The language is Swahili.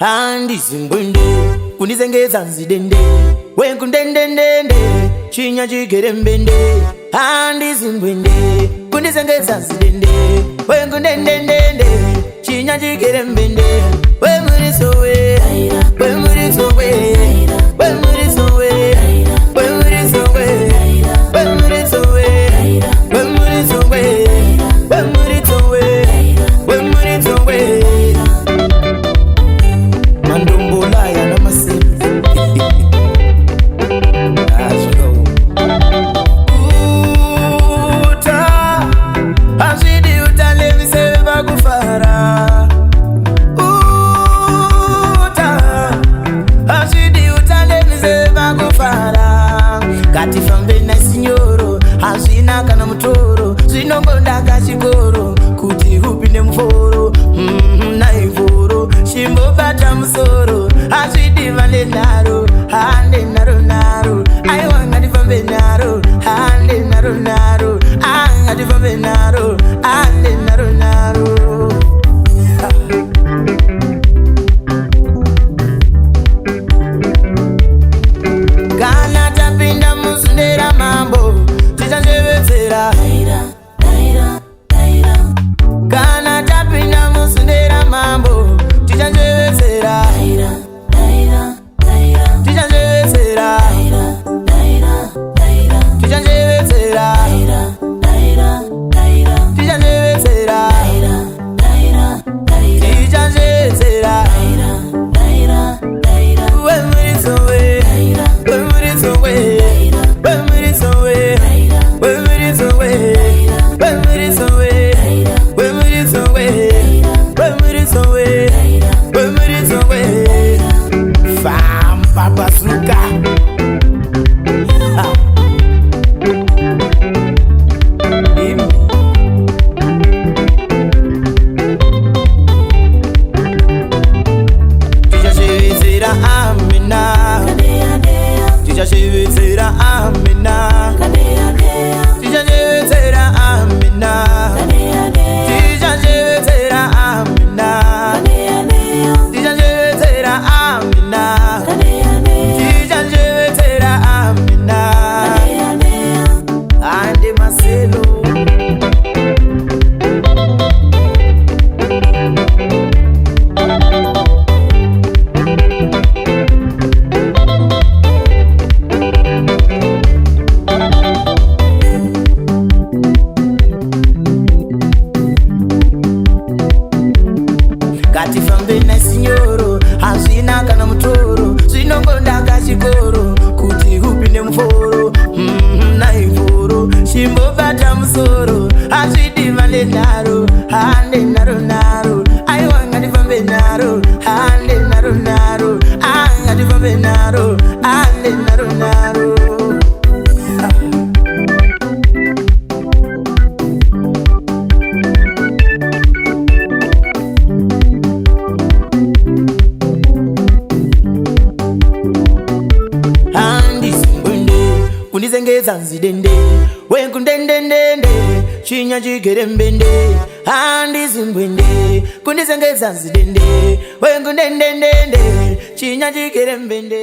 Handi zimbunde kunizengeza nzidende wenkundendendende chinya chigerembende. Handi zimbunde kunizengeza nzidende wenkundendendende chinya chigerembende. We murisowe, we murisowe, we murisowe, we murisowe, we murisowe, we murisowe, we murisowe, we murisowe. Mandombola ya na maselu uta azidi utale miseva kufara. Uta azidi utale miseva kufara. Kati fambe na signoro azina kana mutoro zinongonda kachikoro kuti upinde mforo na ivoro shimbo bata musoro azidi vale naro hande naro naro aiwanga difambe naro hande naro naro anga difambe naro hande naro naro. Kana tapinda musundera mambo tichanjevetsera. Kana tapinda musundera mambo tichanjevetsera. Tichanjevetsera. Tichanjevetsera. Tichanjevetsera. Tichanjevetsera. We murisowe, we murisowe, we murisowe, we murisowe, we murisowe, we murisowe, we murisowe, we murisowe. Fam papa suka. Tichanjevetsera amina. Tichanjevetsera amina. Tichanjevetsera amina. Tichanjevetsera amina. Tichanjevetsera amina. Tichanjevetsera amina. Ande maselo kati fambe na signoro azina kana mutoro zinongonda kachikoro kuti upinde mforo na ivoro shimbo bata musoro azidi vale naro hande naro naro aiwanga difambe naro hande naro naro anga difambe naro hande naro naro. Kunizengeza nzidende wenkundendendende chinya chigerembende. Handi zimbwende kunizengeza nzidende wenkundendendende chinya chigerembende.